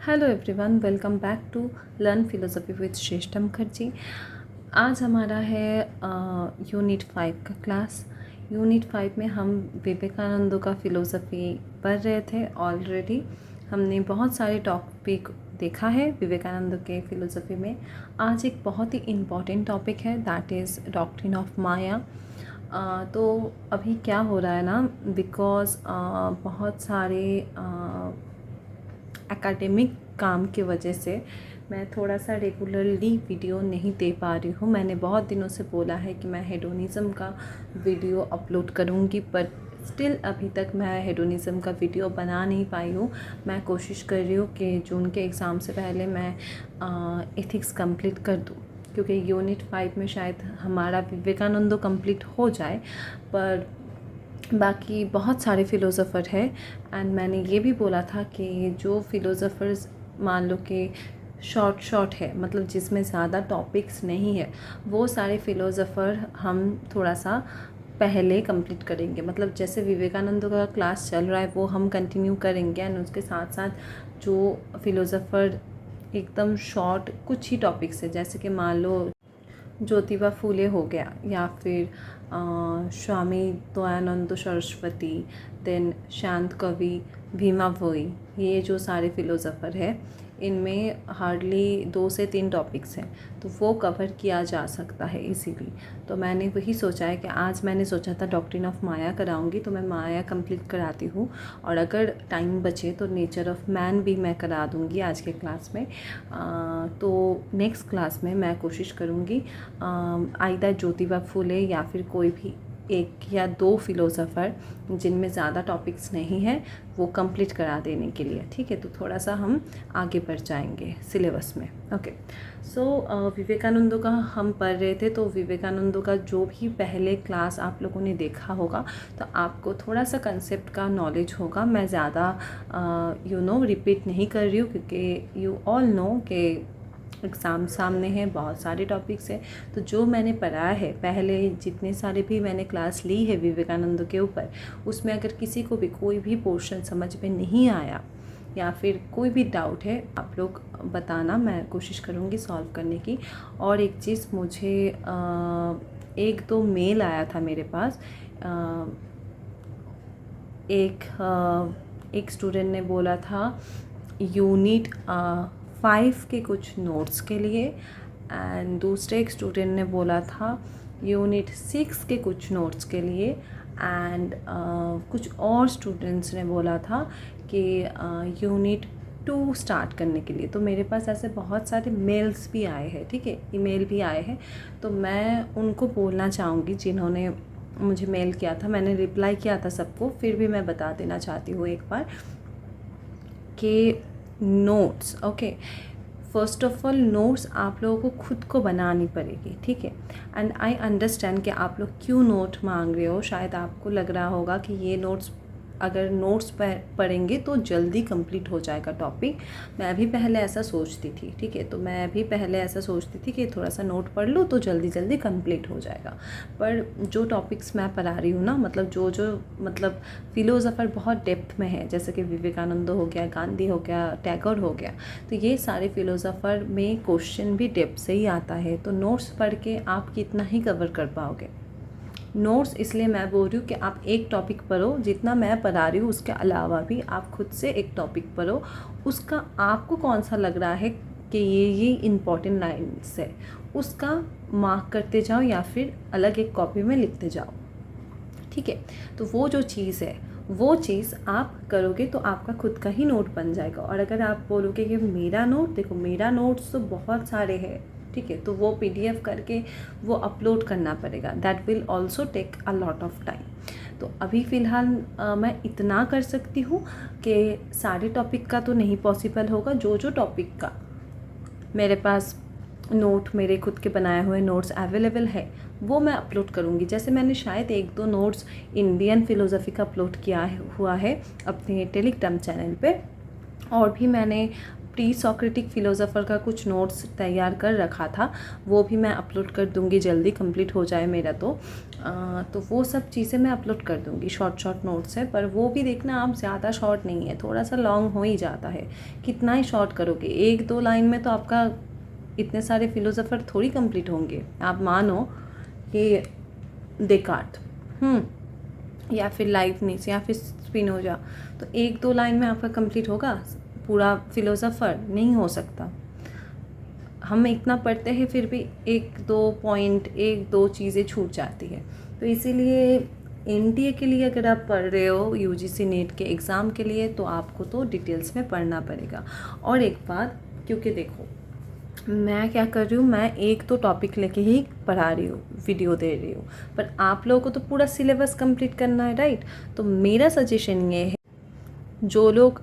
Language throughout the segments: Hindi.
Hello everyone, welcome back to learn philosophy with Shreshtha Mukherjee. आज हमारा है यूनिट 5 का क्लास। यूनिट 5 में हम विवेकानंद का फ़िलोसफ़ी पढ़ रहे थे। ऑलरेडी हमने बहुत सारे टॉपिक देखा है विवेकानंद के फ़िलोसफ़ी में। आज एक बहुत ही इम्पॉर्टेंट टॉपिक है, that is doctrine of maya. तो अभी क्या हो रहा है ना, बिकॉज़ बहुत सारे एकेडमिक काम की वजह से मैं थोड़ा सा रेगुलरली वीडियो नहीं दे पा रही हूँ। मैंने बहुत दिनों से बोला है कि मैं हेडोनिज़म का वीडियो अपलोड करूँगी, पर स्टिल अभी तक मैं हेडोनिज़म का वीडियो बना नहीं पाई हूँ। मैं कोशिश कर रही हूँ कि जून के एग्ज़ाम से पहले मैं एथिक्स कंप्लीट कर दूँ, क्योंकि यूनिट 5 में शायद हमारा विवेकानंद कंप्लीट हो जाए, पर बाकी बहुत सारे फ़िलोज़ोफ़र हैं। एंड मैंने ये भी बोला था कि जो फ़िलोज़ोफ़र्स मान लो कि शॉर्ट है, मतलब जिसमें ज़्यादा टॉपिक्स नहीं है, वो सारे फ़िलोज़ोफ़र हम थोड़ा सा पहले कंप्लीट करेंगे। मतलब जैसे विवेकानंद का क्लास चल रहा है वो हम कंटिन्यू करेंगे, एंड उसके साथ साथ जो फ़िलोज़ोफ़र एकदम शॉर्ट कुछ ही टॉपिक्स है, जैसे कि मान लो ज्योतिबा फूले हो गया, या फिर स्वामी दयानंद सरस्वती, देन शांत कवि, भीमा वोई, ये जो सारे फ़िलोज़ोफ़र है इनमें हार्डली 2 से 3 टॉपिक्स हैं, तो वो कवर किया जा सकता है इजीली। तो मैंने वही सोचा है कि आज मैंने सोचा था डॉक्ट्रिन ऑफ माया कराऊंगी, तो मैं माया कंप्लीट कराती हूँ, और अगर टाइम बचे तो नेचर ऑफ मैन भी मैं करा दूँगी आज के क्लास में। तो नेक्स्ट क्लास में मैं कोशिश करूँगी आइदर ज्योतिबा फूले या फिर कोई भी 1 या 2 फ़िलोज़ोफ़र जिनमें ज़्यादा टॉपिक्स नहीं है वो कंप्लीट करा देने के लिए, ठीक है। तो थोड़ा सा हम आगे बढ़ जाएंगे सिलेबस में। ओके, सो विवेकानंद का हम पढ़ रहे थे, तो विवेकानंद का जो भी पहले क्लास आप लोगों ने देखा होगा तो आपको थोड़ा सा कंसेप्ट का नॉलेज होगा। मैं ज़्यादा रिपीट नहीं कर रही हूँ, क्योंकि यू ऑल नो कि एग्ज़ाम सामने है, बहुत सारे टॉपिक्स हैं। तो जो मैंने पढ़ा है पहले, जितने सारे भी मैंने क्लास ली है विवेकानंद के ऊपर, उसमें अगर किसी को भी कोई भी पोर्शन समझ में नहीं आया या फिर कोई भी डाउट है, आप लोग बताना, मैं कोशिश करूँगी सॉल्व करने की। और एक चीज़, मुझे 1-2 मेल आया था मेरे पास। एक स्टूडेंट ने बोला था यूनिट 5 के कुछ नोट्स के लिए, एंड दूसरे एक स्टूडेंट ने बोला था यूनिट 6 के कुछ नोट्स के लिए, एंड कुछ और स्टूडेंट्स ने बोला था कि यूनिट 2 स्टार्ट करने के लिए। तो मेरे पास ऐसे बहुत सारे मेल्स भी आए हैं, ठीक है, ईमेल भी आए हैं। तो मैं उनको बोलना चाहूँगी जिन्होंने मुझे मेल किया था, मैंने रिप्लाई किया था सबको, फिर भी मैं बता देना चाहती हूँ एक बार कि notes, okay, first of all notes आप लोगों को खुद को बनानी पड़ेगी, ठीक है। एंड आई अंडरस्टैंड कि आप लोग क्यों नोट मांग रहे हो। शायद आपको लग रहा होगा कि ये नोट्स, अगर नोट्स पढ़ेंगे तो जल्दी कंप्लीट हो जाएगा टॉपिक। मैं भी पहले ऐसा सोचती थी, ठीक है, तो मैं भी पहले ऐसा सोचती थी कि थोड़ा सा नोट पढ़ लूँ तो जल्दी जल्दी कंप्लीट हो जाएगा। पर जो टॉपिक्स मैं पढ़ा रही हूँ ना, मतलब जो मतलब फ़िलोज़ोफ़र बहुत डेप्थ में है, जैसे कि विवेकानंद हो गया, गांधी हो गया, टैगोर हो गया, तो ये सारे फ़िलोज़ोफ़र में क्वेश्चन भी डेप्थ से ही आता है। तो नोट्स पढ़ के आप कितना ही कवर कर पाओगे। नोट्स इसलिए मैं बोल रही हूँ कि आप एक टॉपिक पढ़ो, जितना मैं पढ़ा रही हूँ उसके अलावा भी आप खुद से एक टॉपिक पढ़ो, उसका आपको कौन सा लग रहा है कि ये इम्पॉर्टेंट लाइन्स है, उसका मार्क करते जाओ या फिर अलग एक कॉपी में लिखते जाओ, ठीक है। तो वो जो चीज़ है, वो चीज़ आप करोगे तो आपका खुद का ही नोट बन जाएगा। और अगर आप बोलोगे कि मेरा नोट देखो, मेरा नोट्स तो बहुत सारे हैं, ठीक है, तो वो PDF करके वो अपलोड करना पड़ेगा, that will also take a lot of time. तो अभी फ़िलहाल मैं इतना कर सकती हूँ कि सारे टॉपिक का तो नहीं पॉसिबल होगा, जो टॉपिक का मेरे पास नोट, मेरे खुद के बनाए हुए नोट्स अवेलेबल है, वो मैं अपलोड करूँगी। जैसे मैंने शायद 1-2 नोट्स इंडियन फ़िलोज़ोफ़ी का अपलोड किया हुआ है अपने टेलीग्राम चैनल पे, और भी मैंने प्री सॉक्रेटिक फ़िलोसोफ़र का कुछ नोट्स तैयार कर रखा था, वो भी मैं अपलोड कर दूँगी जल्दी, कंप्लीट हो जाए मेरा तो वो सब चीज़ें मैं अपलोड कर दूँगी। शॉर्ट नोट्स है, पर वो भी देखना आप, ज़्यादा शॉर्ट नहीं है, थोड़ा सा लॉन्ग हो ही जाता है। कितना ही शॉर्ट करोगे, 1-2 लाइन में तो आपका इतने सारे फ़िलोसोफ़र थोड़ी कंप्लीट होंगे। आप मानो कि डेकार्ट या फिर लाइबनिज़ या फिर स्पिनोजा, तो 1-2 लाइन में आपका कंप्लीट होगा पूरा फ़िलोसोफ़र? नहीं हो सकता। हम इतना पढ़ते हैं फिर भी 1-2 पॉइंट, 1-2 चीज़ें छूट जाती है। तो इसीलिए एनटीए के लिए अगर आप पढ़ रहे हो, यूजीसी नेट के एग्ज़ाम के लिए, तो आपको तो डिटेल्स में पढ़ना पड़ेगा। और एक बात, क्योंकि देखो मैं क्या कर रही हूँ, मैं 1-2 टॉपिक लेके ही पढ़ा रही हूँ, वीडियो दे रही हूँ, पर आप लोगों को तो पूरा सिलेबस कंप्लीट करना है, राइट? तो मेरा सजेशन ये है, जो लोग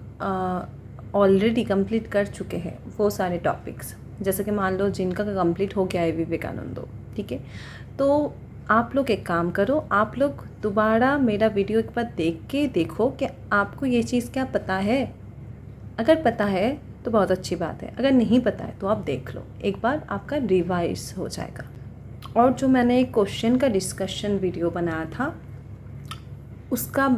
ऑलरेडी कंप्लीट कर चुके हैं वो सारे टॉपिक्स, जैसे कि मान लो जिनका कंप्लीट हो गया है विवेकानंदो, ठीक है, तो आप लोग एक काम करो, आप लोग दोबारा मेरा वीडियो एक बार देख के देखो कि आपको ये चीज़ क्या पता है। अगर पता है तो बहुत अच्छी बात है, अगर नहीं पता है तो आप देख लो, एक बार आपका रिवाइज हो जाएगा। और जो मैंने एक क्वेश्चन का डिस्कशन वीडियो बनाया था, उसका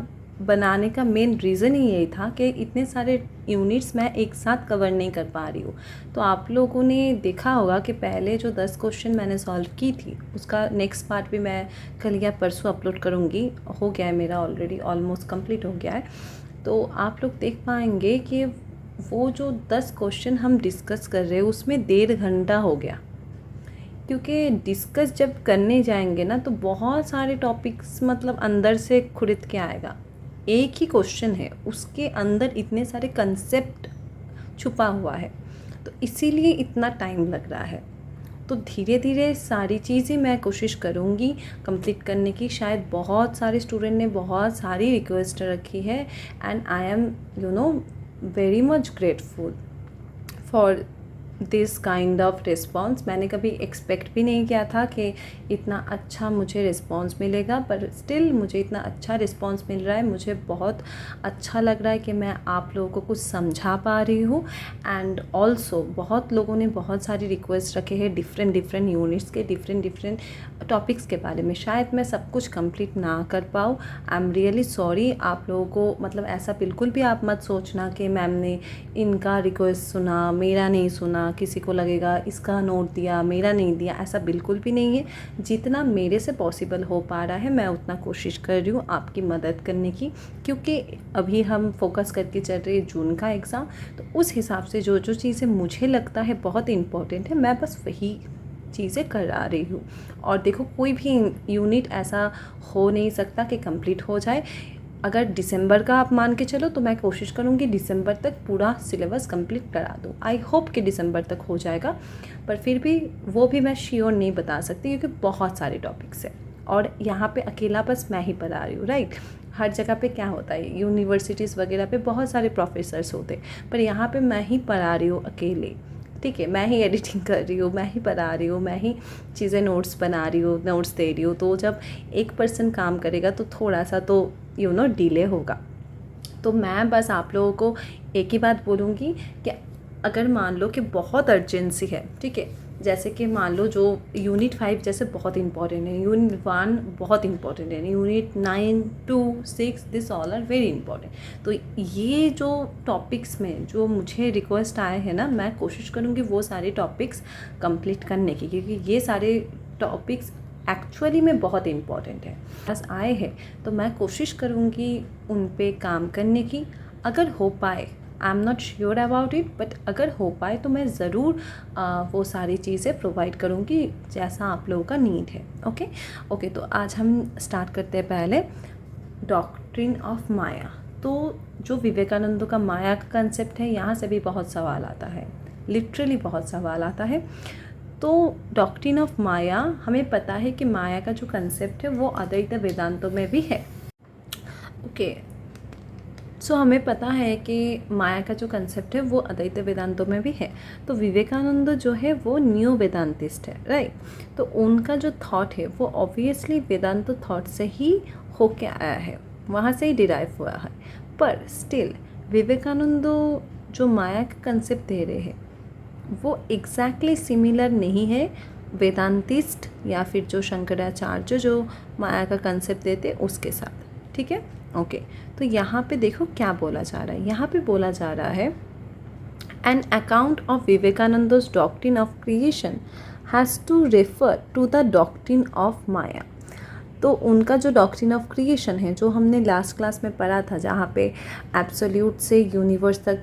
बनाने का मेन रीज़न ही यही था कि इतने सारे यूनिट्स मैं एक साथ कवर नहीं कर पा रही हूँ। तो आप लोगों ने देखा होगा कि पहले जो 10 क्वेश्चन मैंने सॉल्व की थी, उसका नेक्स्ट पार्ट भी मैं कल या परसों अपलोड करूँगी। हो गया है मेरा, ऑलरेडी ऑलमोस्ट कंप्लीट हो गया है। तो आप लोग देख पाएंगे कि वो जो 10 क्वेश्चन हम डिस्कस कर रहे हैं उसमें 1.5 घंटा हो गया, क्योंकि डिस्कस जब करने जाएंगे ना तो बहुत सारे टॉपिक्स मतलब अंदर से खुरिद के आएगा। एक ही क्वेश्चन है, उसके अंदर इतने सारे कंसेप्ट छुपा हुआ है, तो इसीलिए इतना टाइम लग रहा है। तो धीरे धीरे सारी चीज़ें मैं कोशिश करूँगी कंप्लीट करने की। शायद बहुत सारे स्टूडेंट ने बहुत सारी रिक्वेस्ट रखी है, and I am very much grateful for this kind of response. मैंने कभी एक्सपेक्ट भी नहीं किया था कि इतना अच्छा मुझे रिस्पॉन्स मिलेगा, पर स्टिल मुझे इतना अच्छा रिस्पॉन्स मिल रहा है। मुझे बहुत अच्छा लग रहा है कि मैं आप लोगों को कुछ समझा पा रही हूँ। एंड ऑल्सो बहुत लोगों ने बहुत सारी रिक्वेस्ट रखे हैं डिफरेंट यूनिट्स के, डिफरेंट टॉपिक्स के बारे में। शायद मैं सब कुछ कंप्लीट ना कर पाऊँ, आई एम रियली सॉरी। आप लोगों को मतलब ऐसा बिल्कुल भी आप मत सोचना कि मैम ने इनका रिक्वेस्ट सुना, मेरा नहीं सुना, किसी को लगेगा इसका नोट दिया, मेरा नहीं दिया, ऐसा बिल्कुल भी नहीं है। जितना मेरे से पॉसिबल हो पा रहा है मैं उतना कोशिश कर रही हूँ आपकी मदद करने की, क्योंकि अभी हम फोकस करके चल रहे हैं जून का एग्ज़ाम। तो उस हिसाब से जो चीज़ें मुझे लगता है बहुत इम्पॉर्टेंट है, मैं बस वही चीज़ें करा रही हूँ। और देखो कोई भी यूनिट ऐसा हो नहीं सकता कि कंप्लीट हो जाए। अगर दिसंबर का आप मान के चलो तो मैं कोशिश करूँगी दिसंबर तक पूरा सिलेबस कंप्लीट करा दूँ। आई होप कि दिसंबर तक हो जाएगा, पर फिर भी वो भी मैं श्योर नहीं बता सकती, क्योंकि बहुत सारे टॉपिक्स हैं और यहाँ पे अकेला बस मैं ही पढ़ा रही हूँ, राइट। हर जगह पे क्या होता है, यूनिवर्सिटीज़ वगैरह पे बहुत सारे प्रोफेसर्स होते, पर यहाँ पे मैं ही पढ़ा रही हूँ अकेले, ठीक है। मैं ही एडिटिंग कर रही हूँ, मैं ही पढ़ा रही हूँ, मैं ही चीज़ें नोट्स बना रही हूँ, नोट्स दे रही हूँ। तो जब एक पर्सन काम करेगा तो थोड़ा सा तो डिले होगा। तो मैं बस आप लोगों को एक ही बात बोलूँगी कि अगर मान लो कि बहुत अर्जेंसी है, ठीक है, जैसे कि मान लो जो यूनिट 5 जैसे बहुत इंपॉर्टेंट है, यूनिट 1 बहुत इंपॉर्टेंट है, unit 9 2 6 this all are very important. तो ये जो टॉपिक्स में जो मुझे रिक्वेस्ट आए हैं ना, मैं कोशिश करूँगी वो सारे टॉपिक्स कंप्लीट करने की, क्योंकि ये सारे टॉपिक्स एक्चुअली में बहुत इम्पॉर्टेंट है, बस आए हैं। तो मैं कोशिश करूँगी उन पे काम करने की। अगर हो पाए, I am not sure about it, but अगर हो पाए तो मैं ज़रूर वो सारी चीज़ें प्रोवाइड करूँगी जैसा आप लोगों का नीड है। ओके, तो आज हम स्टार्ट करते हैं पहले डॉक्ट्रिन ऑफ माया। तो जो विवेकानंद का माया का कंसेप्ट है, यहाँ से भी बहुत सवाल आता है, लिटरली बहुत सवाल आता है। तो डॉक्ट्रिन ऑफ माया, हमें पता है कि माया का जो कंसेप्ट है वो अद्वैत वेदांतों में भी है। ओके, सो हमें पता है कि माया का जो कंसेप्ट है वो अद्वैत वेदांतों में भी है। तो विवेकानंद जो है वो न्यू वेदांतिस्ट है, राइट। तो उनका जो थॉट है वो ऑब्वियसली वेदांत थॉट से ही होके आया है, वहाँ से ही डिराइव हुआ है। पर स्टिल विवेकानंद जो माया का कंसेप्ट दे रहे हैं वो एग्जैक्टली सिमिलर नहीं है वेदांतिस्ट या फिर जो शंकराचार्य जो माया का कंसेप्ट देते उसके साथ, ठीक है। ओके, तो यहाँ पे देखो क्या बोला जा रहा है। यहाँ पे बोला जा रहा है an account of Vivekananda's doctrine of creation has to refer to the doctrine of maya. तो उनका जो डॉक्ट्रिन ऑफ क्रिएशन है जो हमने लास्ट क्लास में पढ़ा था, जहाँ पे एब्सोल्यूट से यूनिवर्स तक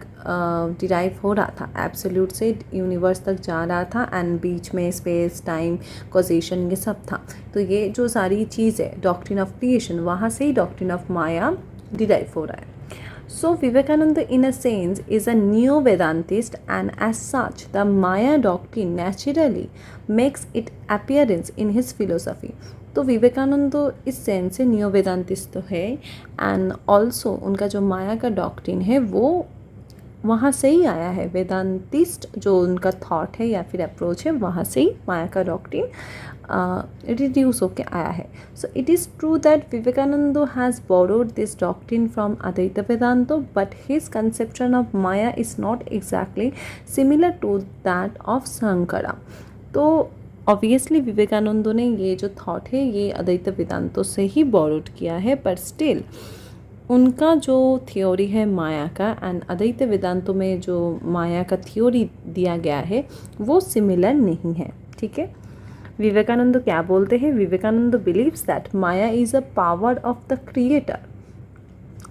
डिराइव हो रहा था, एब्सोल्यूट से यूनिवर्स तक जा रहा था एंड बीच में स्पेस टाइम कॉजेशन ये सब था। तो ये जो सारी चीज़ है डॉक्ट्रिन ऑफ क्रिएशन, वहाँ से ही डॉक्ट्रिन ऑफ माया डिराइव हो रहा है। So Vivekananda in a sense is a neo-Vedantist, and as such the Maya doctrine naturally makes its appearance in his philosophy. तो विवेकानंद इस सेंस से न्यू वेदांतिस्ट तो है एंड ऑल्सो उनका जो माया का डॉक्ट्रिन है वो वहाँ से ही आया है। वेदांतिस्ट जो उनका थॉट है या फिर अप्रोच है वहाँ से ही माया का डॉक्ट्रिन रिड्यूस होके आया है। So it is true that Vivekananda has borrowed this doctrine from Advaita Vedanta, but his conception of maya is not exactly similar to that of Shankara. तो ऑब्वियसली विवेकानंद ने ये जो थॉट है ये अद्वैत वेदांतों से ही बोरोड किया है, पर स्टिल उनका जो थ्योरी है माया का एंड अद्वैत वेदांतों में जो माया का थ्योरी दिया गया है वो सिमिलर नहीं है, ठीक है। विवेकानंद क्या बोलते हैं? Vivekananda believes that maya is a power of the creator.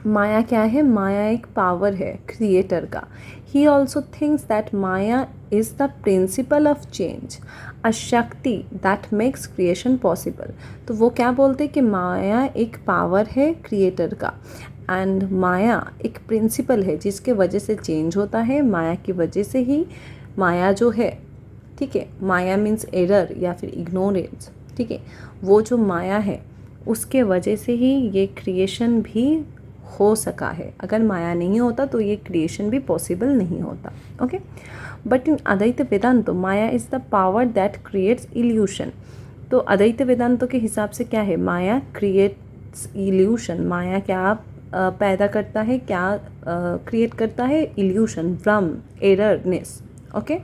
माया क्या है? माया एक पावर है क्रिएटर का। He also thinks that maya is the principle of change, a shakti that makes creation possible. तो वो क्या बोलते हैं कि माया एक पावर है क्रिएटर का एंड माया एक प्रिंसिपल है जिसके वजह से चेंज होता है। माया की वजह से ही माया जो है, ठीक है, माया मीन्स एरर या फिर इग्नोरेंस, ठीक है, वो जो माया है उसके वजह से ही ये क्रिएशन भी हो सका है। अगर माया नहीं होता तो ये क्रिएशन भी पॉसिबल नहीं होता, okay. But in Advaita Vedanta maya is the power that creates illusion. तो अद्वैत वेदांतों के हिसाब से क्या है? माया क्रिएट्स इल्यूशन। माया क्या पैदा करता है, क्या क्रिएट करता है? इल्यूशन, भ्रम, एररनेस, okay.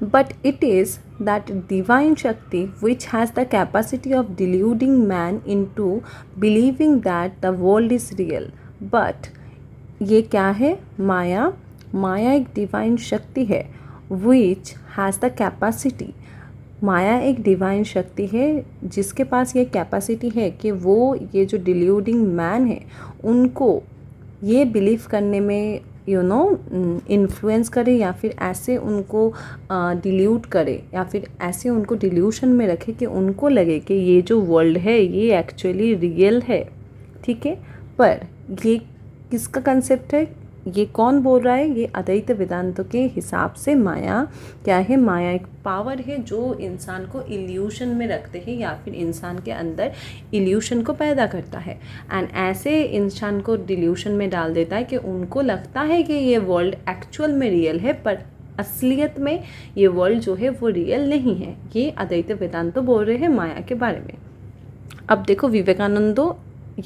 But it is that divine Shakti which has the capacity of deluding man into believing that the world is real. But ये क्या है? माया। माया एक डिवाइन शक्ति है which has the capacity। माया एक डिवाइन शक्ति है जिसके पास ये कैपेसिटी है कि वो ये जो डिल्यूडिंग मैन है उनको ये बिलीव करने में इन्फ्लुएंस करे या फिर ऐसे उनको डिल्यूट करे या फिर ऐसे उनको डिल्यूशन में रखे कि उनको लगे कि ये जो वर्ल्ड है ये एक्चुअली रियल है, ठीक है। पर ये किसका कंसेप्ट है? ये कौन बोल रहा है? ये अद्वैत वेदांत के हिसाब से माया क्या है? माया एक पावर है जो इंसान को इल्यूशन में रखते हैं या फिर इंसान के अंदर इल्यूशन को पैदा करता है एंड ऐसे इंसान को डिल्यूशन में डाल देता है कि उनको लगता है कि ये वर्ल्ड एक्चुअल में रियल है, पर असलियत में ये वर्ल्ड जो है वो रियल नहीं है। ये अद्वैत वेदांत बोल रहे हैं माया के बारे में। अब देखो विवेकानंद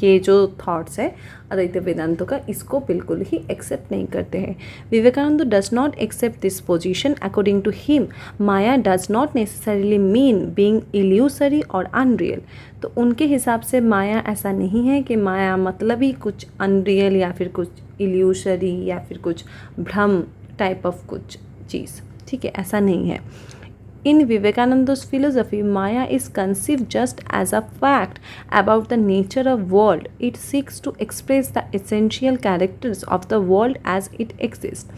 ये जो थॉट्स है अद्वैत वेदांतों का, इसको बिल्कुल ही एक्सेप्ट नहीं करते हैं। Vivekananda does not accept this position. According to him maya does not necessarily mean being illusory और अनरियल। तो उनके हिसाब से माया ऐसा नहीं है कि माया मतलब ही कुछ अनरियल या फिर कुछ इल्यूसरी या फिर कुछ भ्रम टाइप ऑफ कुछ चीज़, ठीक है, ऐसा नहीं है। In Vivekananda's philosophy, Maya is conceived just as a fact about the nature of world. It seeks to express the essential characters of the world as it exists.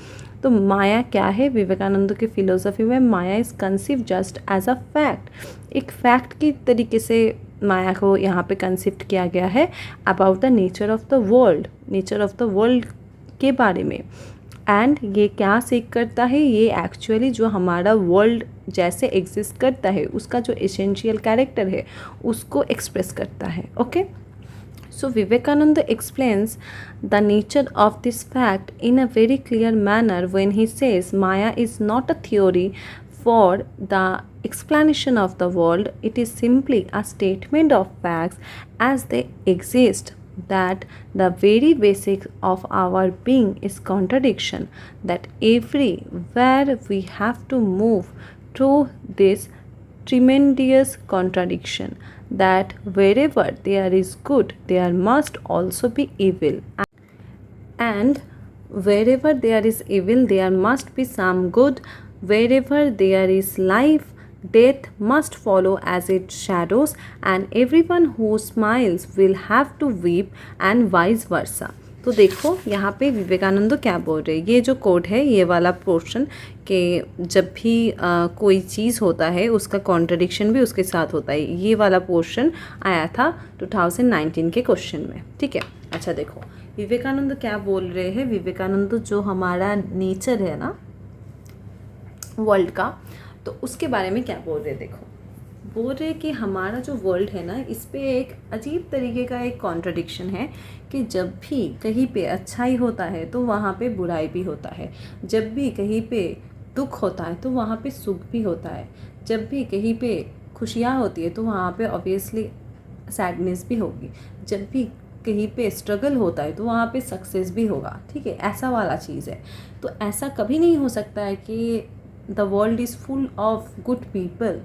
तो माया क्या है? विवेकानंद की फिलोसफी में maya is conceive just as a fact. एक फैक्ट की तरीके से माया को यहाँ पे कंसीव किया गया है about the nature of the world, nature of the world के बारे में। एंड ये क्या सीख करता है? ये एक्चुअली जो हमारा वर्ल्ड जैसे एग्जिस्ट करता है उसका जो एसेंशियल कैरेक्टर है उसको एक्सप्रेस करता है, okay. So Vivekananda explains the nature of this fact in a very clear manner when he says maya is not a theory for the explanation of the world. It is simply a statement of facts as they exist that the very basic of our being is contradiction, that everywhere we have to move through this tremendous contradiction, that wherever there is good, there must also be evil, and wherever there is evil, there must be some good. Wherever there is life, death must follow as its shadows, and everyone who smiles will have to weep, and vice versa. तो देखो यहाँ पे विवेकानंद क्या बोल रहे हैं, ये जो कोट है, ये वाला पोर्शन कि जब भी कोई चीज़ होता है उसका कॉन्ट्रडिक्शन भी उसके साथ होता है, ये वाला पोर्शन आया था 2019 के क्वेश्चन में, ठीक है। अच्छा देखो विवेकानंद क्या बोल रहे हैं। विवेकानंद जो हमारा नेचर है ना वर्ल्ड का, तो उसके बारे में क्या बोल रहे, देखो बोल रहे कि हमारा जो वर्ल्ड है ना, इस पे एक अजीब तरीके का एक कॉन्ट्रडिक्शन है कि जब भी कहीं पे अच्छाई होता है तो वहाँ पे बुराई भी होता है, जब भी कहीं पे दुख होता है तो वहाँ पे सुख भी होता है, जब भी कहीं पे खुशियाँ होती है तो वहाँ पे ऑब्वियसली सैडनेस भी होगी, जब भी कहीं पे स्ट्रगल होता है तो वहाँ पे सक्सेस भी होगा, ठीक है, ऐसा वाला चीज़ है। तो ऐसा कभी नहीं हो सकता है कि the world is full of good people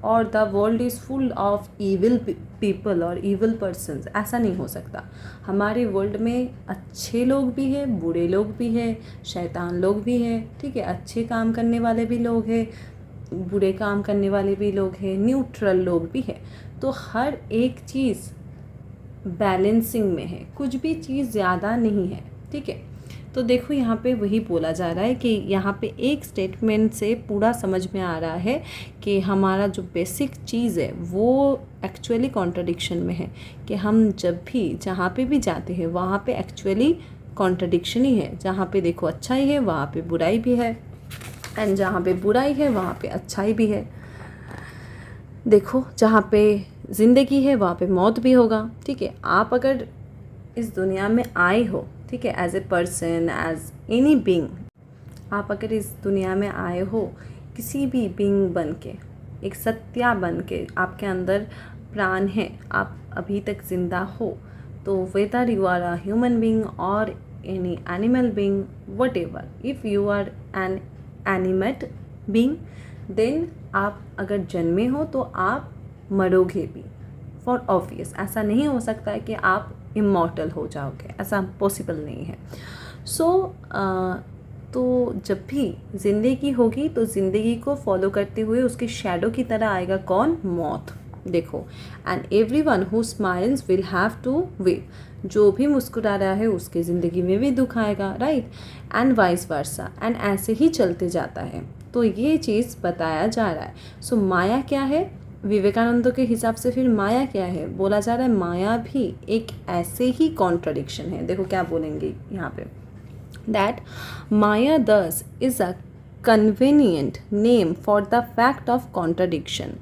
और the world is full of evil people और ईविल पर्सन्स, ऐसा नहीं हो सकता। हमारे वर्ल्ड में अच्छे लोग भी हैं, बुरे लोग भी हैं, शैतान लोग भी हैं, ठीक है, अच्छे काम करने वाले भी लोग हैं, बुरे काम करने वाले भी लोग हैं, न्यूट्रल लोग भी हैं। तो हर एक चीज़ बैलेंसिंग में है, कुछ भी चीज़ ज़्यादा नहीं है, ठीक है। तो देखो यहाँ पे वही बोला जा रहा है कि यहाँ पे एक स्टेटमेंट से पूरा समझ में आ रहा है कि हमारा जो बेसिक चीज़ है वो एक्चुअली कॉन्ट्रडिक्शन में है, कि हम जब भी जहाँ पे भी जाते हैं वहाँ पे एक्चुअली कॉन्ट्रडिक्शन ही है। जहाँ पे देखो अच्छाई है वहाँ पे बुराई भी है, एंड जहाँ पे बुराई है वहाँ पे अच्छाई भी है। देखो जहाँ पे ज़िंदगी है वहाँ पे मौत भी होगा, ठीक है। आप अगर इस दुनिया में आए हो, ठीक है, as a person, as any being, आप अगर इस दुनिया में आए हो किसी भी बीइंग बन के, एक सत्या बन के, आपके अंदर प्राण है, आप अभी तक ज़िंदा हो, तो whether you are a human being और any animal being, whatever, if you are an animate being, then आप अगर जन्मे हो तो आप मरोगे भी, फॉर ऑब्वियस। ऐसा नहीं हो सकता है कि आप इमॉर्टल हो जाओगे, ऐसा पॉसिबल नहीं है। तो जब भी ज़िंदगी होगी तो ज़िंदगी को फॉलो करते हुए उसके शैडो की तरह आएगा कौन, मौत। देखो, and everyone who smiles will have to weep, जो भी मुस्कुरा रहा है उसके ज़िंदगी में भी दुख आएगा, right, and vice versa, and ऐसे ही चलते जाता है। तो ये चीज़ बताया जा रहा है। सो माया क्या है विवेकानंद के हिसाब से, फिर माया क्या है, बोला जा रहा है माया भी एक ऐसे ही कॉन्ट्रडिक्शन है। देखो क्या बोलेंगे यहाँ पे, दैट माया दस is a convenient name for the fact of contradiction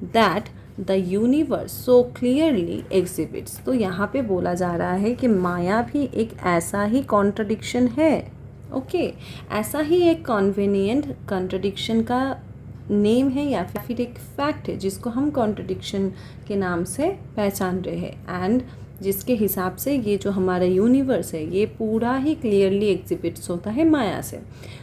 that the universe so clearly exhibits. तो यहाँ पे बोला जा रहा है कि माया भी एक ऐसा ही कॉन्ट्रडिक्शन है, ओके, ऐसा ही एक कन्वीनियंट कॉन्ट्रडिक्शन का नेम है या फिर एक फैक्ट है जिसको हम कॉन्ट्रडिक्शन के नाम से पहचान रहे हैं, एंड जिसके हिसाब से ये जो हमारा यूनिवर्स है ये पूरा ही क्लियरली एग्जिबिट्स होता है माया से।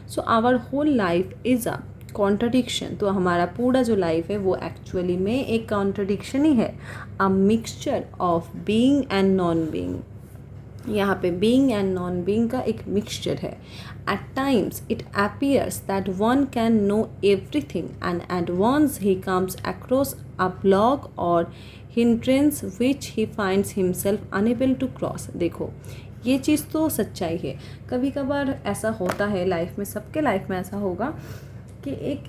So our whole life is a contradiction. तो हमारा पूरा जो लाइफ है वो एक्चुअली में एक कॉन्ट्रडिक्शन ही है, a mixture of being and non being. यहाँ पे बीइंग एंड नॉन बीइंग का एक मिक्सचर है। At times it appears that one can know everything, and at once he comes across a block or hindrance which he finds himself unable to cross। देखो ये चीज़ तो सच्चाई है, कभी कभार ऐसा होता है लाइफ में, सबके लाइफ में ऐसा होगा कि एक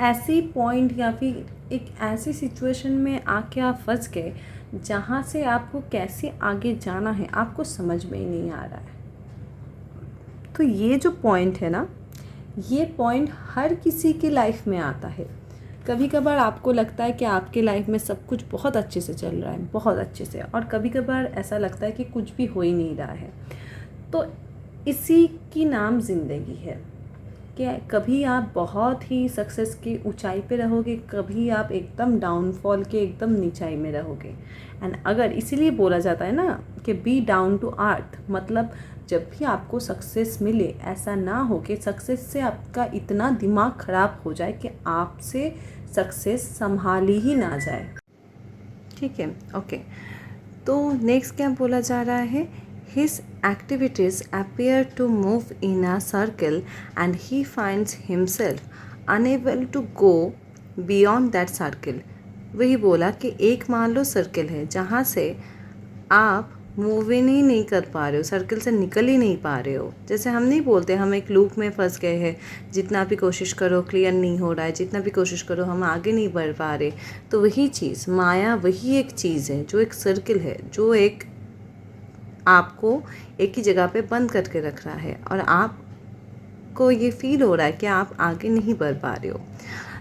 ऐसी पॉइंट या फिर एक ऐसी सिचुएशन में आके आप फंस गए जहाँ से आपको कैसे आगे जाना है आपको समझ में ही नहीं आ रहा है। तो ये जो पॉइंट है ना, ये पॉइंट हर किसी की लाइफ में आता है। कभी कभार आपको लगता है कि आपके लाइफ में सब कुछ बहुत अच्छे से चल रहा है, बहुत अच्छे से, और कभी कभार ऐसा लगता है कि कुछ भी हो ही नहीं रहा है। तो इसी की नाम ज़िंदगी है, कि कभी आप बहुत ही सक्सेस की ऊंचाई पे रहोगे, कभी आप एकदम डाउनफॉल के एकदम नीचाई में रहोगे। एंड अगर इसीलिए बोला जाता है ना कि बी डाउन टू अर्थ, मतलब जब भी आपको सक्सेस मिले ऐसा ना हो कि सक्सेस से आपका इतना दिमाग ख़राब हो जाए कि आपसे सक्सेस संभाली ही ना जाए। ठीक है, ओके। तो नेक्स्ट क्या बोला जा रहा है, His activities appear to move in a circle and he finds himself unable to go beyond that circle। वही बोला कि एक मान लो सर्कल है जहाँ से आप मूव ही नहीं कर पा रहे हो, सर्कल से निकल ही नहीं पा रहे हो। जैसे हम नहीं बोलते हम एक लूप में फंस गए हैं, जितना भी कोशिश करो क्लियर नहीं हो रहा है, जितना भी कोशिश करो हम आगे नहीं बढ़ पा रहे। तो वही चीज़ माया, वही एक चीज़ है जो एक सर्कल है, जो एक आपको एक ही जगह पे बंद करके रख रहा है और आपको ये फील हो रहा है कि आप आगे नहीं बढ़ पा रहे हो।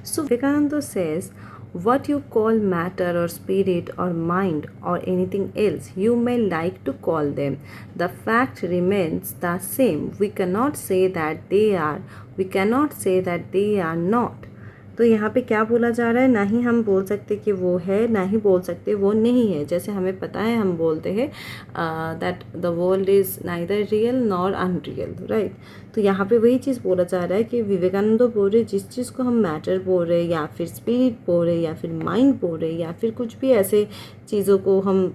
So Vivekananda says what you call matter or spirit or mind or anything else you may like to call them, the fact remains the same. We cannot say that they are, we cannot say that they are not। तो यहाँ पे क्या बोला जा रहा है, ना ही हम बोल सकते कि वो है, ना ही बोल सकते वो नहीं है। जैसे हमें पता है, हम बोलते हैं that the world is neither real nor unreal, right. तो यहाँ पे वही चीज़ बोला जा रहा है कि विवेकानंद बोल रहे जिस चीज़ को हम मैटर बोल रहे या फिर स्पिरिट बोल रहे या फिर माइंड बोल रहे या फिर कुछ भी ऐसे चीज़ों को हम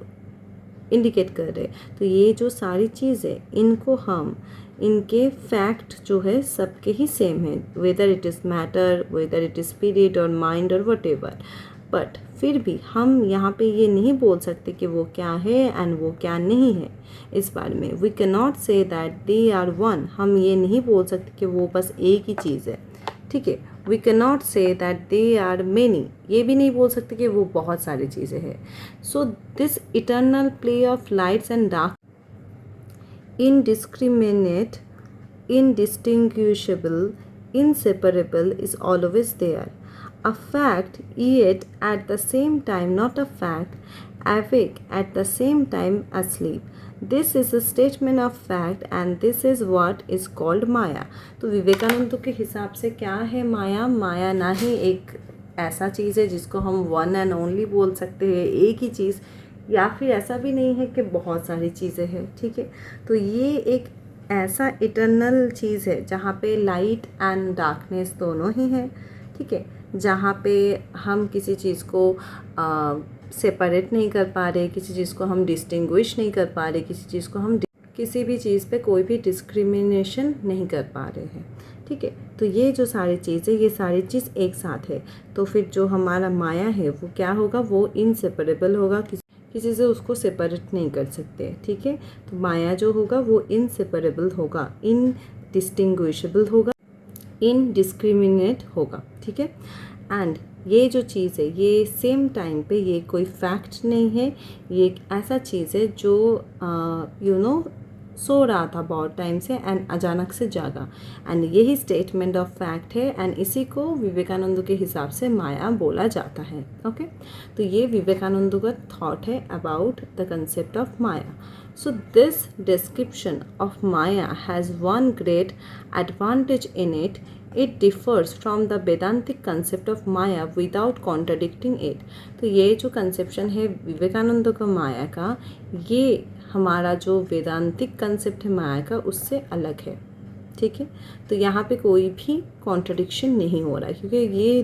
इंडिकेट कर रहे, तो ये जो सारी चीज़ें इनको हम इनके फैक्ट जो है सबके ही सेम है, whether it is matter, weather it is spirit और माइंड और वट एवर। बट फिर भी हम यहाँ पे ये नहीं बोल सकते कि वो क्या है एंड वो क्या नहीं है। इस बारे में we can not say that they are one, हम ये नहीं बोल सकते कि वो बस एक ही चीज़ है। ठीक है, we can not say that they are many, ये भी नहीं बोल सकते कि वो बहुत सारी चीज़ें हैं। So this eternal play of lights and dark, indiscriminate, indistinguishable, inseparable is always there. A fact, yet at the same time not a fact, awake at the same time asleep. This is a statement of fact and this is what is called माया। तो विवेकानंद के हिसाब से क्या है माया? माया ना ही एक ऐसा चीज़ है जिसको हम वन एंड ओनली बोल सकते हैं, एक ही चीज़, या फिर ऐसा भी नहीं है कि बहुत सारी चीज़ें हैं। ठीक है, तो ये एक ऐसा इटर्नल चीज़ है जहाँ पे लाइट एंड डार्कनेस दोनों ही है। ठीक है, जहाँ पे हम किसी चीज़ को सेपरेट नहीं कर पा रहे, किसी चीज़ को हम डिस्टिंग्विश नहीं कर पा रहे, किसी चीज़ को हम किसी भी चीज़ पे कोई भी डिस्क्रिमिनेशन नहीं कर पा रहे हैं। ठीक है, तो ये जो सारी चीज़ें, ये सारी चीज़ एक साथ है। तो फिर जो हमारा माया है वो क्या होगा? वो इनसेपरेबल होगा, किसी से उसको सेपरेट नहीं कर सकते। ठीक है, तो माया जो होगा वो इनसेपरेबल होगा, इनडिस्टिंग्विशेबल होगा, इनडिस्क्रिमिनेट होगा। ठीक है, एंड ये जो चीज़ है ये सेम टाइम पे ये कोई फैक्ट नहीं है, ये एक ऐसा चीज़ है जो सो रहा था बहुत टाइम से एंड अचानक से जागा, एंड यही स्टेटमेंट ऑफ फैक्ट है एंड इसी को विवेकानंद के हिसाब से माया बोला जाता है। ओके, तो ये विवेकानंद का थॉट है about the concept of Maya. So this description of Maya has one great advantage in it, it differs from the वेदांतिक concept of Maya without contradicting it. तो ये जो कंसेप्शन है विवेकानंद का माया का, ये हमारा जो वेदांतिक कंसेप्ट है माया का उससे अलग है। ठीक है, तो यहाँ पे कोई भी कॉन्ट्रडिक्शन नहीं हो रहा है, क्योंकि ये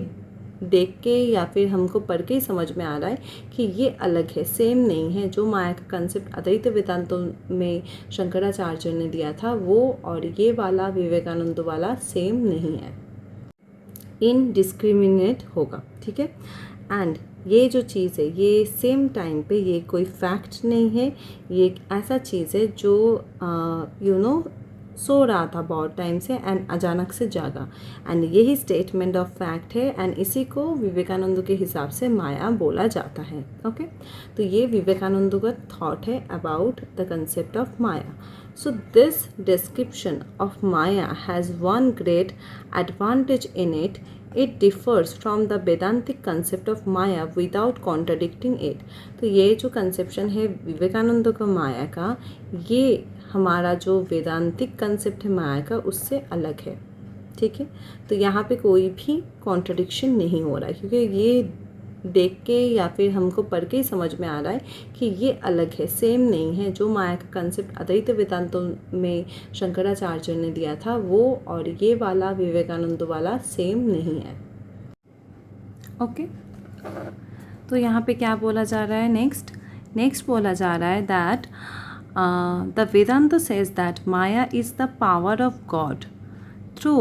देख के या फिर हमको पढ़ के ही समझ में आ रहा है कि ये अलग है, सेम नहीं है। जो माया का कंसेप्ट अद्वैत वेदांतों में शंकराचार्य ने दिया था वो और ये वाला विवेकानंद वाला सेम नहीं है, इनडिस्क्रिमिनेट होगा। ठीक है, एंड ये जो चीज़ है ये सेम टाइम पे ये कोई फैक्ट नहीं है, ये एक ऐसा चीज़ है जो सो रहा था बहुत टाइम से एंड अचानक से जागा, एंड यही स्टेटमेंट ऑफ फैक्ट है एंड इसी को विवेकानंद के हिसाब से माया बोला जाता है। ओके, तो ये विवेकानंद का थॉट है about the concept of Maya. So this description of Maya has one great advantage in it, it differs from the वेदांतिक concept of Maya without contradicting it. तो ये जो कंसेप्शन है विवेकानंद का माया का, ये हमारा जो वेदांतिक कंसेप्ट है माया का उससे अलग है। ठीक है। तो यहाँ पे कोई भी कॉन्ट्रडिक्शन नहीं हो रहा है, क्योंकि ये देख के या फिर हमको पढ़ के ही समझ में आ रहा है कि ये अलग है, सेम नहीं है। जो माया का कंसेप्ट अद्वैत वेदांतों में शंकराचार्य ने दिया था वो और ये वाला विवेकानंद वाला सेम नहीं है। ओके, तो यहाँ पे क्या बोला जा रहा है नेक्स्ट बोला जा रहा है that the Vedanta says that maya is the power of God through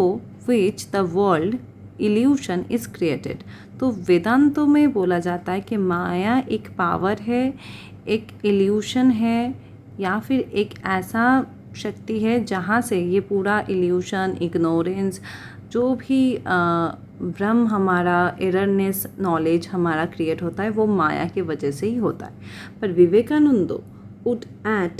which the world illusion is created. तो वेदांतों में बोला जाता है कि माया एक पावर है, एक इल्यूशन है, या फिर एक ऐसा शक्ति है जहाँ से ये पूरा इल्यूशन, इग्नोरेंस, जो भी भ्रम हमारा, एररनेस नॉलेज हमारा क्रिएट होता है वो माया की वजह से ही होता है। पर Vivekananda would add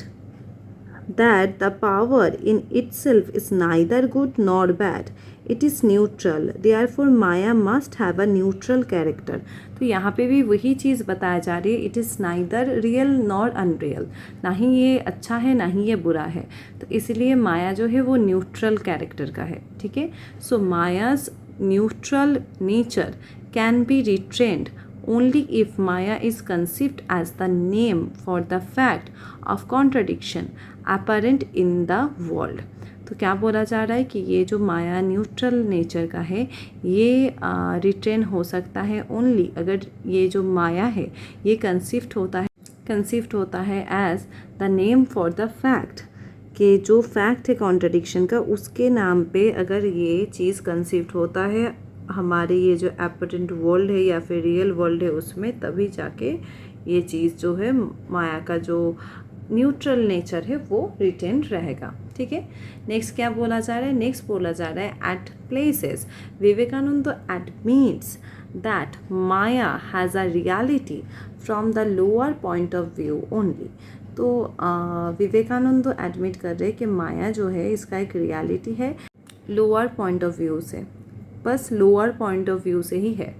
that the power in itself is neither good nor bad, it is neutral, therefore Maya must have a neutral character। तो यहाँ पे भी वही चीज़ बताया जा रही है, it is neither real nor unreal, ना ही ये अच्छा है ना ही ये बुरा है, तो इसलिए माया जो है वो न्यूट्रल कैरेक्टर का है। ठीक है, so maya's neutral nature can be restrained only if Maya is conceived as the name for the fact of contradiction apparent in the world। तो क्या बोला जा रहा है कि ये जो माया न्यूट्रल नेचर का है ये रिटेन हो सकता है ओनली अगर ये जो माया है ये कंसीव्ड होता है as the name for the fact, कि जो फैक्ट है कॉन्ट्रडिक्शन का उसके नाम पे अगर ये चीज़ कंसीव्ड होता है हमारे ये जो एपरेंट वर्ल्ड है या फिर रियल वर्ल्ड है उसमें, तभी जाके ये चीज़ जो है माया का जो न्यूट्रल नेचर है वो रिटेन रहेगा। ठीक है, नेक्स्ट क्या बोला जा रहा है, नेक्स्ट बोला जा रहा है at places Vivekananda admits that maya has a reality from the lower point of view only. तो विवेकानंद एडमिट कर रहे हैं कि माया जो है इसका एक रियलिटी है लोअर पॉइंट ऑफ व्यू से, बस लोअर पॉइंट ऑफ व्यू से ही है।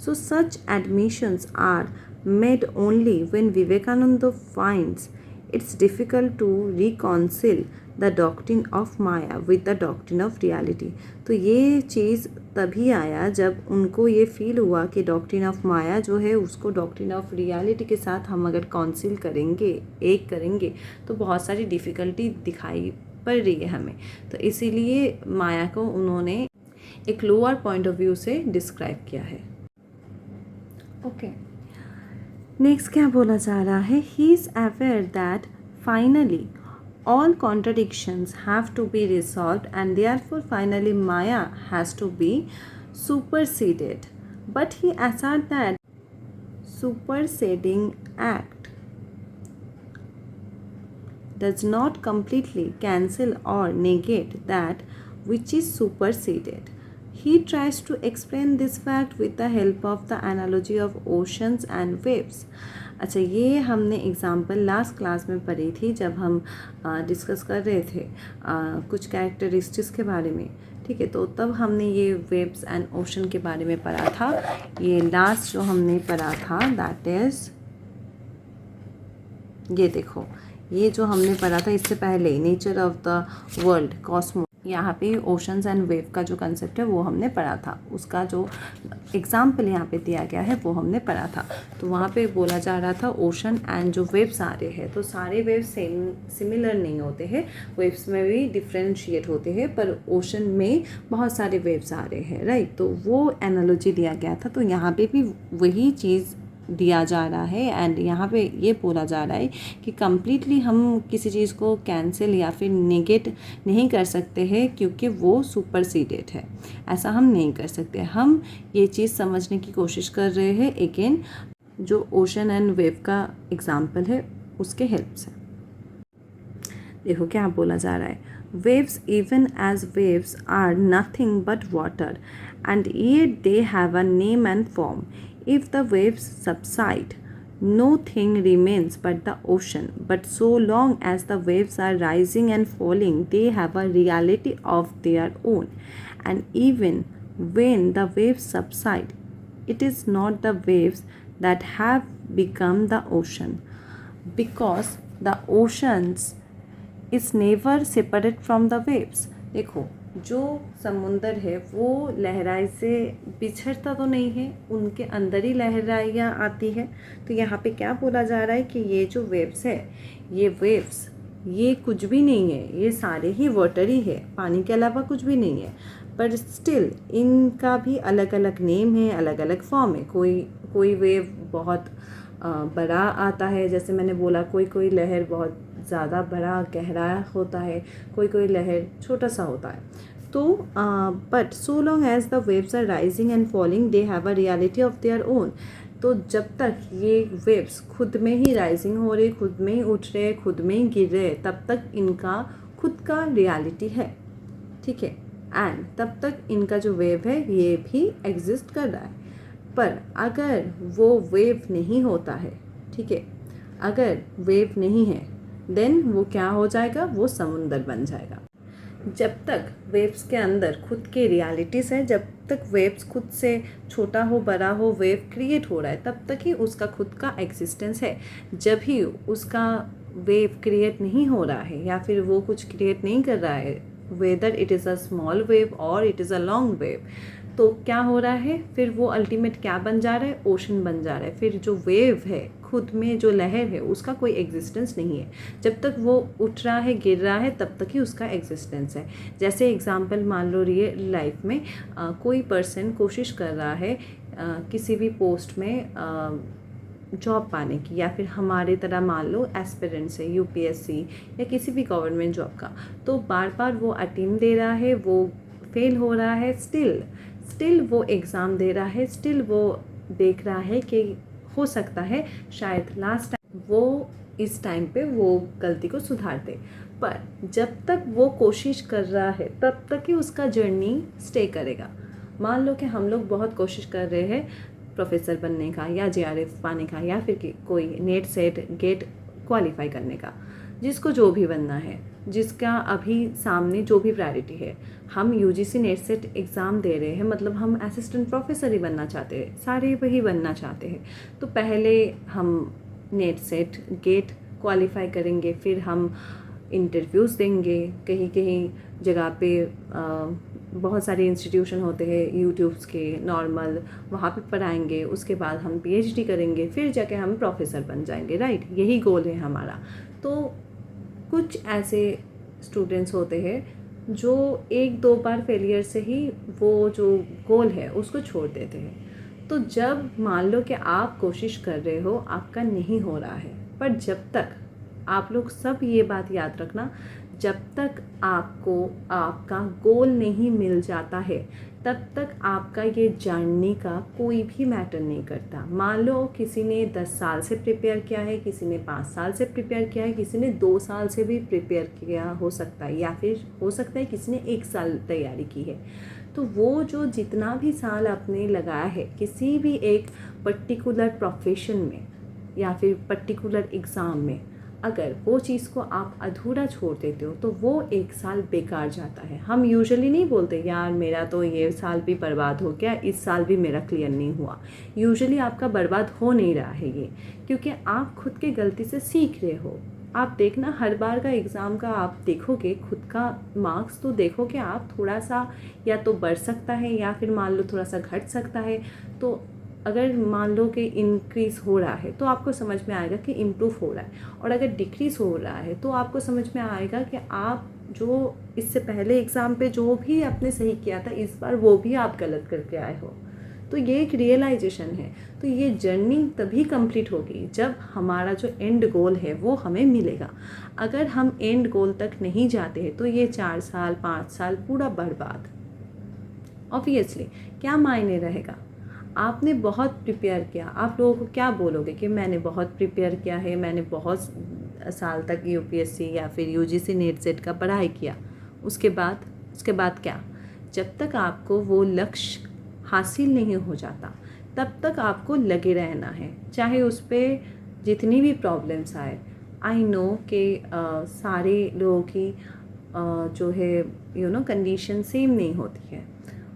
So such admissions are made only when Vivekananda finds it's difficult to reconcile the doctrine of maya with the doctrine of reality. तो ये चीज़ तभी आया जब उनको ये फील हुआ कि डॉक्ट्रिन ऑफ माया जो है उसको डॉक्ट्रिन ऑफ रियलिटी के साथ हम अगर कॉन्सिल करेंगे, एक करेंगे, तो बहुत सारी डिफ़िकल्टी दिखाई पड़ रही है हमें। तो इसीलिए माया को उन्होंने एक लोअर पॉइंट ऑफ व्यू से डिस्क्राइब किया है। ओके, नेक्स्ट क्या बोला जा रहा है, he is aware that finally all contradictions have to be resolved and therefore finally maya has to be superseded, but he asserts that superseding act does not completely cancel or negate that which is superseded। He tries to explain this fact with the help of the analogy of oceans and waves। अच्छा, ये हमने एग्जाम्पल लास्ट क्लास में पढ़ी थी जब हम डिस्कस कर रहे थे कुछ कैरेक्टरिस्टिक्स के बारे में। ठीक है, तो तब हमने ये वेव्स एंड ओशन के बारे में पढ़ा था। ये लास्ट जो हमने पढ़ा था दैट इज़ ये देखो, ये जो हमने पढ़ा था इससे पहले nature of the world Cosmos, यहाँ पे ओशंस एंड वेव का जो कंसेप्ट है वो हमने पढ़ा था, उसका जो एग्जाम्पल यहाँ पे दिया गया है वो हमने पढ़ा था। तो वहाँ पे बोला जा रहा था ओशन एंड जो वेव्स आ रहे हैं, तो सारे वेव्स सिमिलर नहीं होते हैं, वेव्स में भी डिफ्रेंशिएट होते हैं, पर ओशन में बहुत सारे वेव्स आ रहे हैं, राइट। तो वो एनालॉजी दिया गया था, तो यहाँ पे भी वही चीज़ दिया जा रहा है एंड यहाँ पे ये बोला जा रहा है कि कम्प्लीटली हम किसी चीज़ को कैंसिल या फिर नेगेट नहीं कर सकते हैं क्योंकि वो सुपरसीडेड है, ऐसा हम नहीं कर सकते। हम ये चीज़ समझने की कोशिश कर रहे हैं अगेन जो ओशन एंड वेव का एग्जाम्पल है उसके हेल्प से। देखो क्या बोला जा रहा है, waves even as waves are nothing but water and yet they have a name and form. If the waves subside, no thing remains but the ocean. But so long as the waves are rising and falling, they have a reality of their own. And even when the waves subside, it is not the waves that have become the ocean, because the oceans is never separate from the waves। देखो जो समुंदर है वो लहराई से बिछड़ता तो नहीं है, उनके अंदर ही लहराइयाँ आती है। तो यहाँ पे क्या बोला जा रहा है कि ये जो वेव्स है, ये वेव्स ये कुछ भी नहीं है, ये सारे ही वाटर ही है, पानी के अलावा कुछ भी नहीं है। पर स्टिल इनका भी अलग अलग नेम है, अलग अलग फॉर्म है। कोई वेव बहुत बड़ा आता है, जैसे मैंने बोला, कोई लहर बहुत ज़्यादा बड़ा गहरा होता है, कोई लहर छोटा सा होता है। तो but so long as the waves are rising and falling they have a reality of their own. तो जब तक ये वेव्स खुद में ही राइजिंग हो रहे, खुद में ही उठ रहे, खुद में ही गिर रहे, तब तक इनका खुद का रियलिटी है, ठीक है। एंड तब तक इनका जो वेव है ये भी एग्जिस्ट कर रहा है। पर अगर वो वेव नहीं होता है, ठीक है, अगर वेव नहीं है, देन वो क्या हो जाएगा, वो समुंदर बन जाएगा। जब तक वेव्स के अंदर खुद के रियलिटीज़ है, जब तक वेव्स खुद से छोटा हो बड़ा हो वेव क्रिएट हो रहा है, तब तक ही उसका खुद का एग्जिस्टेंस है। जब ही उसका वेव क्रिएट नहीं हो रहा है या फिर वो कुछ क्रिएट नहीं कर रहा है, whether it is a small wave और it is a long wave, तो क्या हो रहा है, फिर वो अल्टीमेट क्या बन जा रहा है, ओशन बन जा रहा है। फिर जो वेव है, खुद में जो लहर है, उसका कोई एग्जिस्टेंस नहीं है। जब तक वो उठ रहा है, गिर रहा है, तब तक ही उसका एग्जिस्टेंस है। जैसे एग्जांपल मान लो, रियल लाइफ में कोई पर्सन कोशिश कर रहा है किसी भी पोस्ट में जॉब पाने की, या फिर हमारे तरह मान लो एस्पिरेंट्स है यूपीएससी या किसी भी गवर्नमेंट जॉब का, तो बार बार वो अटेम्प्ट दे रहा है, वो फेल हो रहा है, स्टिल वो एग्ज़ाम दे रहा है, स्टिल वो देख रहा है कि हो सकता है शायद लास्ट टाइम वो इस टाइम पे वो गलती को सुधार दे। पर जब तक वो कोशिश कर रहा है, तब तक ही उसका जर्नी स्टे करेगा। मान लो कि हम लोग बहुत कोशिश कर रहे हैं प्रोफेसर बनने का या जेआरएफ पाने का, या फिर कोई नेट सेट गेट क्वालिफाई करने का, जिसको जो भी बनना है, जिसका अभी सामने जो भी प्रायोरिटी है। हम यूजीसी नेट सेट एग्ज़ाम दे रहे हैं, मतलब हम असिस्टेंट प्रोफेसर ही बनना चाहते हैं, सारे वही बनना चाहते हैं। तो पहले हम नेट सेट गेट क्वालिफाई करेंगे, फिर हम इंटरव्यूज़ देंगे, कहीं कहीं जगह पे बहुत सारे इंस्टीट्यूशन होते हैं यूट्यूब्स के नॉर्मल, वहाँ पे पढ़ाएंगे, उसके बाद हम पीएचडी करेंगे, फिर जाके हम प्रोफेसर बन जाएंगे, राइट। यही गोल है हमारा। तो कुछ ऐसे स्टूडेंट्स होते हैं जो एक दो बार फेलियर से ही वो जो गोल है उसको छोड़ देते हैं। तो जब मान लो कि आप कोशिश कर रहे हो, आपका नहीं हो रहा है, पर जब तक आप लोग सब ये बात याद रखना, जब तक आपको आपका गोल नहीं मिल जाता है, तब तक आपका ये जानने का कोई भी मैटर नहीं करता। मान लो किसी ने 10 साल से प्रिपेयर किया है, किसी ने 5 साल से प्रिपेयर किया है, किसी ने 2 साल से भी प्रिपेयर किया हो सकता है, या फिर हो सकता है किसी ने 1 साल तैयारी की है। तो वो जो जितना भी साल आपने लगाया है किसी भी एक पर्टिकुलर प्रोफेशन में या फिर पर्टिकुलर एग्ज़ाम में, अगर वो चीज़ को आप अधूरा छोड़ देते हो तो वो 1 साल बेकार जाता है। हम यूजुअली नहीं बोलते यार मेरा तो ये साल भी बर्बाद हो गया, इस साल भी मेरा क्लियर नहीं हुआ। यूजुअली आपका बर्बाद हो नहीं रहा है ये, क्योंकि आप खुद के गलती से सीख रहे हो। आप देखना हर बार का एग्ज़ाम का आप देखोगे, खुद का मार्क्स तो देखोगे आप, थोड़ा सा या तो बढ़ सकता है या फिर मान लो थोड़ा सा घट सकता है। तो अगर मान लो कि इंक्रीज़ हो रहा है तो आपको समझ में आएगा कि इम्प्रूव हो रहा है, और अगर डिक्रीज़ हो रहा है तो आपको समझ में आएगा कि आप जो इससे पहले एग्ज़ाम पे जो भी आपने सही किया था, इस बार वो भी आप गलत करके आए हो। तो ये एक रियलाइजेशन है। तो ये जर्नी तभी कंप्लीट होगी जब हमारा जो एंड गोल है वो हमें मिलेगा। अगर हम एंड गोल तक नहीं जाते हैं तो ये 4 साल 5 साल पूरा बर्बाद। ऑब्वियसली क्या मायने रहेगा। आपने बहुत प्रिपेयर किया, आप लोगों को क्या बोलोगे कि मैंने बहुत प्रिपेयर किया है, मैंने बहुत साल तक यूपीएससी या फिर यूजीसी नेट सेट का पढ़ाई किया, उसके बाद क्या? जब तक आपको वो लक्ष्य हासिल नहीं हो जाता तब तक आपको लगे रहना है, चाहे उस पर जितनी भी प्रॉब्लम्स आए। आई नो कि सारे लोगों की जो है कंडीशन सेम नहीं होती है।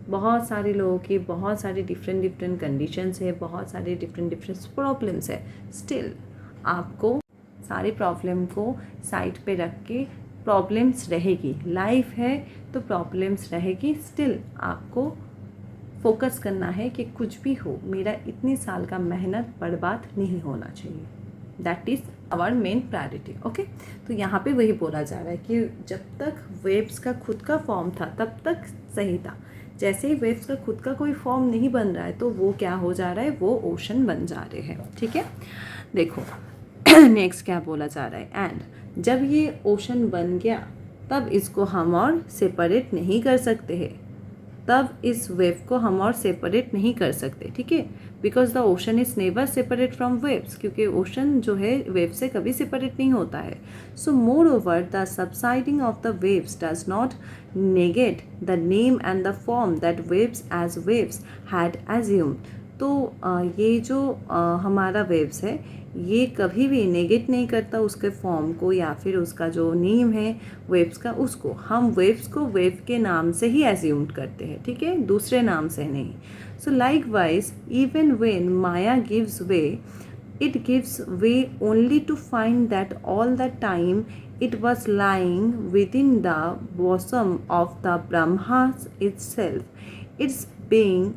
बहुत सारे लोगों की बहुत सारी डिफरेंट कंडीशंस है, बहुत सारे डिफरेंट प्रॉब्लम्स है। स्टिल आपको सारे प्रॉब्लम को साइड पे रख के, प्रॉब्लम्स रहेगी, लाइफ है, तो प्रॉब्लम्स रहेगी। स्टिल आपको फोकस करना है कि कुछ भी हो, मेरा इतने साल का मेहनत बर्बाद नहीं होना चाहिए। That is our main priority. Okay, तो यहाँ पे वही बोला जा रहा है कि जब तक वेव्स का खुद का फॉर्म था तब तक सही था, जैसे ही वेव्स का खुद का कोई फॉर्म नहीं बन रहा है तो वो क्या हो जा रहा है, वो ओशन बन जा रहे हैं। ठीक है, देखो नेक्स्ट क्या बोला जा रहा है, एंड जब ये ओशन बन गया तब इसको हम और सेपरेट नहीं कर सकते हैं, तब इस वेव को हम और सेपरेट नहीं कर सकते। ठीक है, because the ocean is never separate from waves, क्योंकि ओशन जो है वेव से कभी सेपरेट नहीं होता है। So moreover the subsiding of the waves does not negate the name and the form that waves as waves had assumed. तो ये जो हमारा वेव्स है ये कभी भी नेगेट नहीं करता उसके फॉर्म को या फिर उसका जो नेम है वेव्स का, उसको हम वेव्स को वेव के नाम से ही एज्यूम्ड करते हैं। ठीक है, दूसरे नाम से नहीं। So likewise even when maya gives way, it gives way only to find that all the time it was lying within the bosom of the Brahmas itself. Its being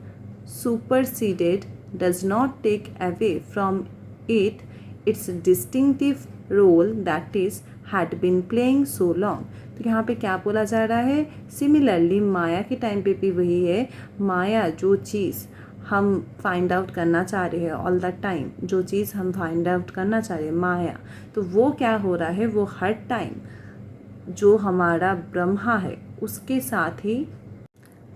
superseded does not take away from it its distinctive role that is had been playing so long. तो यहाँ पे क्या बोला जा रहा है, सिमिलरली माया के टाइम पे भी वही है। माया जो चीज़ हम फाइंड आउट करना चाह रहे हैं ऑल द टाइम, जो चीज़ हम फाइंड आउट करना चाह रहे हैं माया, तो वो क्या हो रहा है, वो हर टाइम जो हमारा ब्रह्मा है उसके साथ ही।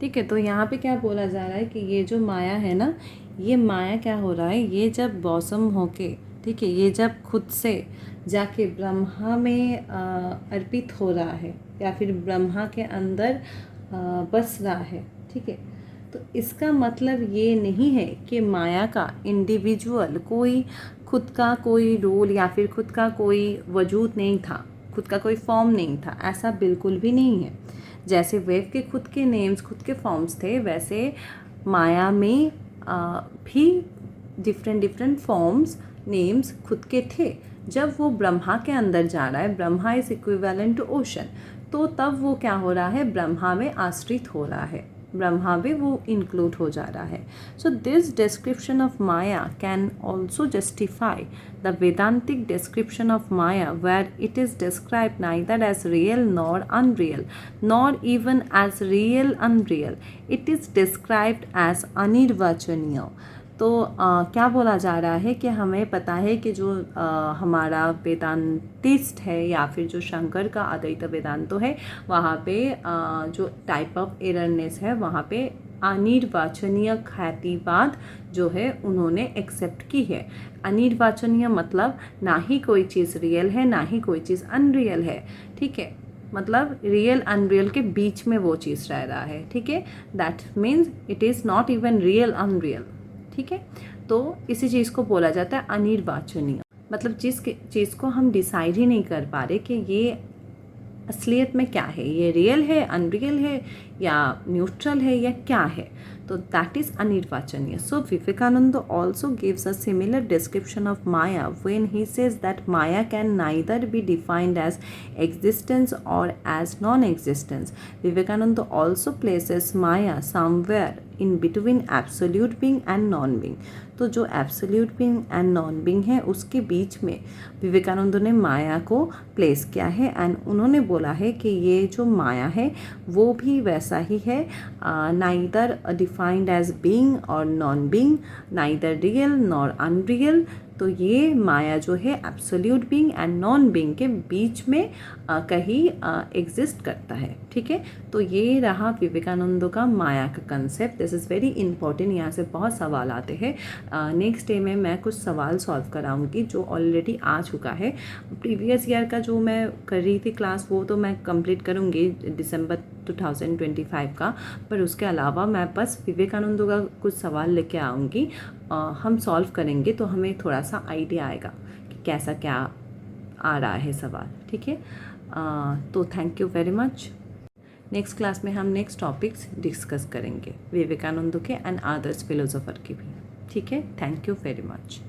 ठीक है, तो यहाँ पे क्या बोला जा रहा है कि ये जो माया है ना, ये माया क्या हो रहा है, ये जब बॉसम होके, ठीक है, ये जब खुद से जाके ब्रह्मा में अर्पित हो रहा है या फिर ब्रह्मा के अंदर बस रहा है। ठीक है, तो इसका मतलब ये नहीं है कि माया का इंडिविजुअल कोई खुद का कोई रोल या फिर खुद का कोई वजूद नहीं था, खुद का कोई फॉर्म नहीं था, ऐसा बिल्कुल भी नहीं है। जैसे वेव के खुद के नेम्स, खुद के फॉर्म्स थे, वैसे माया में भी डिफरेंट फॉर्म्स, नेम्स खुद के थे। जब वो ब्रह्मा के अंदर जा रहा है, Brahma is equivalent to ocean, तो तब वो क्या हो रहा है, ब्रह्मा में आश्रित हो रहा है, ब्रह्मा में वो इंक्लूड हो जा रहा है। So this description of maya can also justify the Vedantic description of maya where it is describe neither as real nor unreal nor even as real unreal, it is described as anirvachaniya. तो क्या बोला जा रहा है कि हमें पता है कि जो हमारा वेदांतिस्ट है या फिर जो शंकर का अद्वैत वेदांतो है, वहाँ पे जो टाइप ऑफ एररनेस है, वहाँ पे अनिर्वचनीय ख्यातिवाद जो है उन्होंने एक्सेप्ट की है। अनिर्वचनीय मतलब ना ही कोई चीज़ रियल है ना ही कोई चीज़ अनरियल है। ठीक है, मतलब रियल अनरियल के बीच में वो चीज़ रह रहा है। ठीक है, that means it is not even real unreal. ठीक है, तो इसी चीज़ को बोला जाता है अनिर्वचनीय, मतलब जिस चीज़ को हम डिसाइड ही नहीं कर पा रहे कि ये असलियत में क्या है, ये रियल है, अनरियल है या न्यूट्रल है या क्या है, तो दैट इज़ अनिर्वचनीय। So Vivekananda also gives a similar description of maya when he says that maya can neither be defined as existence और as non existence. Vivekananda also places maya somewhere in between absolute being and non being. तो जो absolute being and non being है उसके बीच में विवेकानंद ने माया को प्लेस किया है, एंड उन्होंने बोला है कि ये जो माया है वो भी वैसा ही है, नाइदर डिफाइंड एज बीइंग और non being, neither real nor unreal. तो ये माया जो है absolute being and non being के बीच में कहीं एग्जिस्ट करता है। ठीक है, तो ये रहा विवेकानंद का माया का concept. This is very important, यहाँ से बहुत सवाल आते हैं। नेक्स्ट डे में मैं कुछ सवाल सॉल्व कराऊंगी जो ऑलरेडी आ चुका है। प्रीवियस ईयर का जो मैं कर रही थी क्लास वो तो मैं कंप्लीट करूँगी दिसंबर 2025 का, पर उसके अलावा मैं बस विवेकानंद का कुछ सवाल लेके आऊँगी, हम सॉल्व करेंगे तो हमें थोड़ा सा आइडिया आएगा कि कैसा क्या आ रहा है सवाल। ठीक है, तो thank you very much. Next class में हम नेक्स्ट टॉपिक्स डिस्कस करेंगे विवेकानंद के एंड अदर्स फिलोसोफर के भी। ठीक है, थैंक यू वेरी मच।